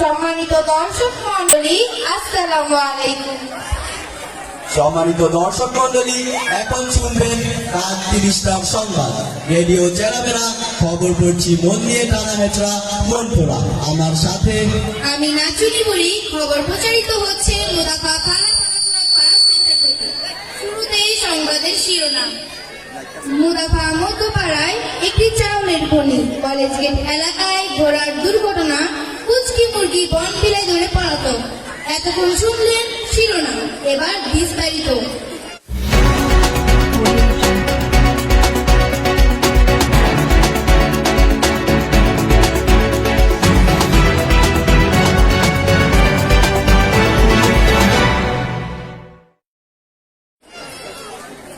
সম্মানিত দর্শক মন্ডলী, আসসালামু আলাইকুম। সম্মানিত দর্শক মন্ডলী, এখন শুনবেন রাত 30টার সংবাদ। রেডিও চেরাবেরা খবর পড়ছি মন নিয়ে টানা হেঁচড়া মন পোড়া। আমার সাথে আমি নাচুনি বুড়ি। খবর প্রচারিত হচ্ছে মুদাফা থানা পাড়া সেন্টার থেকে। শুরুতেই সংবাদের শিরোনাম। মুদাফা মধ্যপাড়ায় একটি চাউলের খনি, কলেজ গেট এলাকায় ঘোড়ার দুর্ঘটনা, কুচকি মুরগি বন বিলায় ধরে পলাতক। এতক্ষণ শুনলেন শিরোনাম, এবার বিস্তারিত।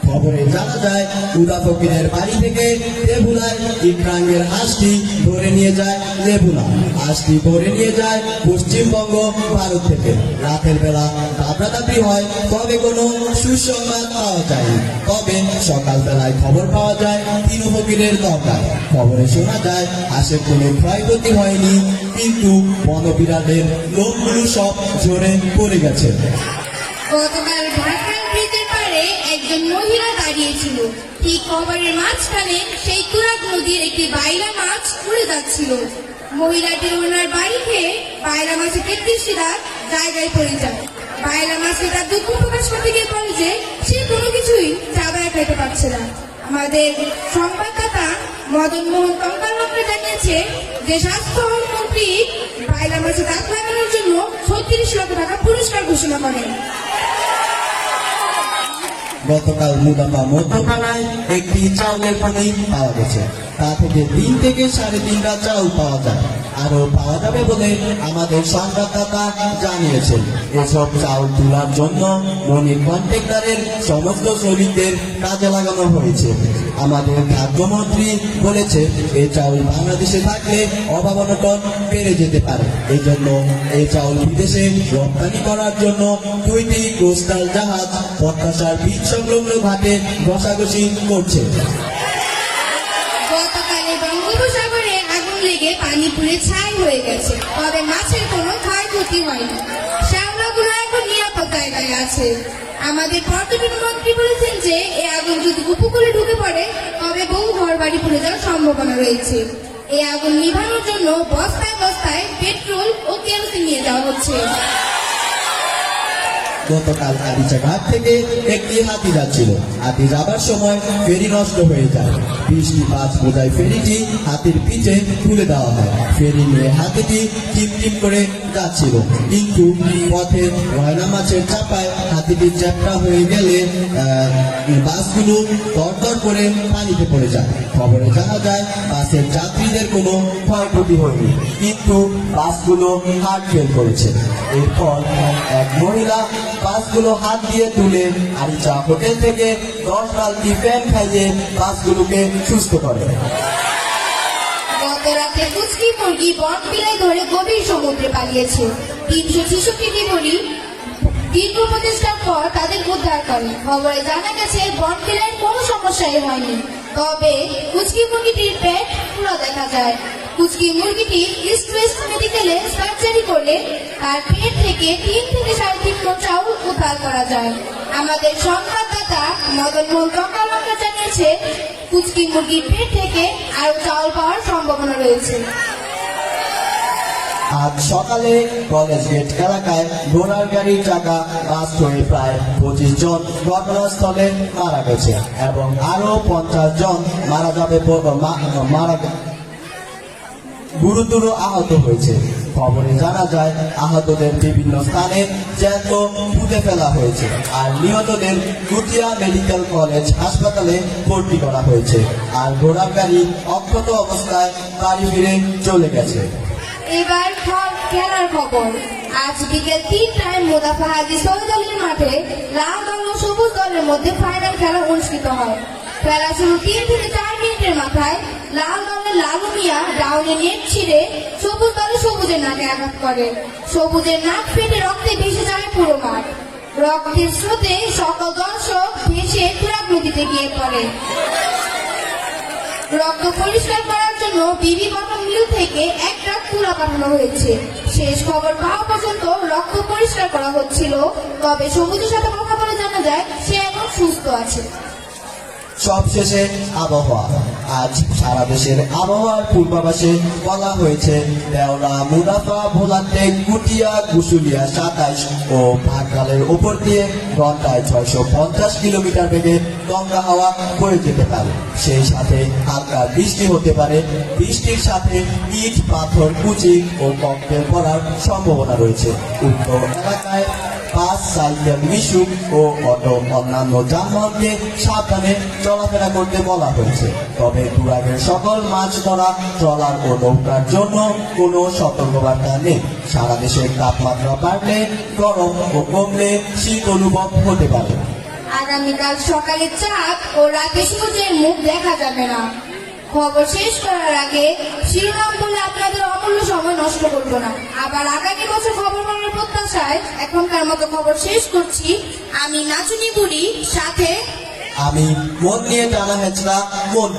খবরে জানা যায় উদা ফকিরের বাড়ি থেকে লেবুলায় ইকরাঙ্গের হাঁসটি ধরে নিয়ে যায় লেবুলা। হাঁসটি ধরে নিয়ে যায় পশ্চিমবঙ্গ ভারত থেকে। রাতের বেলা দাবরাদাবি হয়, তবে কোনো সুসংবাদ পাওয়া যায়নি। তবে সকালবেলায় খবর পাওয়া যায় তিনু ফকিরের দরকার। খবরে শোনা যায় হাঁসের কোনো ক্ষয়ক্ষতি হয়নি, কিন্তু বনবিড়ালের লোকগুলো সব ঝরে পড়ে গেছে। গতকাল ঢাকার ব্রিজের পাড়ে একজন মহিলা দাঁড়িয়েছিল। ঠিক খবরের মাঝখানে সেই তুরাগ নদীর একটি বাইলা মাছ উড়ে যাচ্ছিল। মহিলাটি ওনার বাড়ি খেয়ে বাইলা মাছের 33টি দাঁত জায়গায় পড়ে যায়। বাইলা মাছকে তার দুঃখ প্রকাশ করতে গিয়ে বলে যে সে কোনো কিছুই চাবায় খেতে পারছে না। আমাদের সংবাদদাতা মদন মোহন কঙ্কালকে জানিয়েছে যে স্বাস্থ্য মন্ত্রী বাইলা মাছের দাঁত লাগানোর জন্য 36 লক্ষ টাকা পুরস্কার ঘোষণা করেন। গতকাল মুদাফা মধ্যপাড়ায় একটি চাউলের খনি পাওয়া গেছে। তা থেকে 3 থেকে 3.5 চাউল পাওয়া যায়, আরো পাওয়া যাবে বলে আমাদের সংবাদদাতা জানিয়েছেন। এসব চাউল তোলার জন্য মনির কন্ট্রাক্টরের সমস্ত শ্রমিকদের কাজে লাগানো হয়েছে। আমাদের খাদ্যমন্ত্রী বলেছে এই চাউল বাংলাদেশে থাকলে অভাব অনটন বেড়ে যেতে পারে। এই জন্য এই চাউল বিদেশে রপ্তানি করার জন্য 2টি কোস্টাল জাহাজ প্রত্যাশার বীজ সংলগ্ন ঘাটে ঘষাঘষি করছে। গতকালে বঙ্গোপসাগরে আগুন লেগে পানি পুড়ে ছাই হয়ে গেছে, তবে মাছের কোনো ক্ষয়ক্ষতি হয়নি। শ্যাওলাগুলো এখন নিরাপদ জায়গায় আছে। আমাদের পর্যটন মন্ত্রী বলেছেন যে এই আগুন যদি উপকূলে ঢুকে পড়ে তবে বহু ঘর বাড়ি পুড়ে যাওয়ার সম্ভাবনা রয়েছে। এই আগুন নিভানোর জন্য বস্তায় বস্তায় পেট্রোল ও কেরোসিন নিয়ে যাওয়া হচ্ছে। গতকাল আদিচা ঘাট থেকে একটি হাতি যাচ্ছিল। হাতি যাবার সময় ফেরি নষ্ট হয়ে যায়। 20টি 5 বোঝাই ফেরিটি হাতির পিঠে তুলে দেওয়া হয়। ফেরি নিয়ে হাতিটি টিম করে যাচ্ছিল, কিন্তু পথে রয়না মাছের চাপায় হাতিটি চ্যাপ্টা হয়ে গেলে বাসগুলো দরদর করে পানিতে পড়ে যায়। খবরে জানা যায় বাসের যাত্রীদের কোনো ক্ষয়ক্ষতি হয়নি, কিন্তু বাসগুলো হার্ট ফেল করেছে। এরপর এক মহিলা বাসগুলো হাত দিয়ে তুলে আরিচা হোটেল থেকে 10 বালতি ফ্যান খাইয়ে বাসগুলোকে সুস্থ করে। গত রাতে কুচকি মুরগি বন বিলায় ধরে গভীর সমুদ্রে পালিয়েছে। 366টি মুরগি দীর্ঘ প্রচেষ্টার পর তাদের উদ্ধার করে। খবরে জানা গেছে বন বিলায় কোনো সমস্যাই হয়নি, তবে কুচকি মুরগিটির পেট পুরো দেখা যায়। কুচকি মুরগিটি ইস্ট ওয়েস্ট মেডিকেলে সার্জারি করলে তার পেট থেকে 3 থেকে 3.5 টন চাউল উদ্ধার করা যায়। আমাদের সংবাদদাতা মদন মোহন কঙ্কালকে জানিয়েছে কুচকি মুরগির পেট থেকে আরো চাউল পাওয়ার সম্ভাবনা রয়েছে। আজ সকালে কলেজ গেট এলাকায় ঘোড়ার গাড়ির চাকা বাস্ট হয়ে প্রায় 25 জন ঘটনাস্থলে মারা গেছে এবং আরো 50 জন গুরুতর আহত হয়েছে। খবরে জানা যায় আহতদের বিভিন্ন স্থানে জ্যান্ত পুঁতে ফেলা হয়েছে, আর নিহতদের কুটিয়া মেডিকেল কলেজ হাসপাতালে ভর্তি করা হয়েছে। আর ঘোড়ার গাড়ি অক্ষত অবস্থায় বাড়ি ফিরে চলে গেছে। এবার খেলার খবর। আজ বিকেল 3টায় মুদাফা হাজী সৈয়দ আলীর মাঠে লাল দল ও সবুজ দলের মধ্যে ফাইনাল খেলা অনুষ্ঠিত হয়। খেলা শুরু 3 থেকে 4 মিনিটের মাথায় লাল দলের লালু মিয়া ডাউনে নেট ছিঁড়ে সবুজ দলের সবুজের নাকে আঘাত করে। সবুজের নাক ফেটে রক্তে ভেসে যায় পুরো মাঠ। রক্তের স্রোতে সকল দর্শক ভেসে তুরাগ নদীতে গিয়ে পড়ে। রক্ত পরিষ্কার করার জন্য বিবি বটম মিল থেকে এক ট্রাক তুলা পাঠানো হয়েছে। শেষ খবর পাওয়া পর্যন্ত রক্ত পরিষ্কার করা হচ্ছিল, তবে সবুজের সাথে কথা বলে জানা যায় সে এখন সুস্থ আছে। সবশেষে আবহাওয়া। আজ সারা দেশের আবহাওয়ার পূর্বাভাসে বলা হয়েছে দেওরা, মুনাফা, ভোলাতে, কুটিয়া, কুশুলিয়া 27 ও ভাটখালের উপর দিয়ে ঘন্টায় 650 কিলোমিটার বেগে গঙ্গা হাওয়া বয়ে যেতে পারে। সেই সাথে হালকা বৃষ্টি হতে পারে। বৃষ্টির সাথে ইট, পাথর, কুচি ও ককটেল পড়ার সম্ভাবনা রয়েছে। উক্ত এলাকায় বাস, সাইকেল, মিশুক ও অটো অন্যান্য যানবাহনকে সাবধানে চলাফেরা করতে বলা হয়েছে। তবে দুরাগের সকল মাছ ধরা ট্রলার ও নৌকার জন্য কোনো সতর্কবার্তা নেই। সারা দেশের তাপমাত্রা বাড়লে, গরম ও কমলে শীত অনুভব হতে পারে। আগামীকাল সকালে চাঁদ ও রাতে সূর্যের মুখ দেখা যাবে না। খবর শেষ করার আগে শিরোনাম বলে আপনাদের অমূল্য সময় নষ্ট করবো না। আবার আগামী বছর খবর বলার প্রত্যাশায় এখনকার মতো খবর শেষ করছি। আমি নাচুনি বুড়ি, সাথে আমি মন নিয়ে টানা হেঁচড়া মন।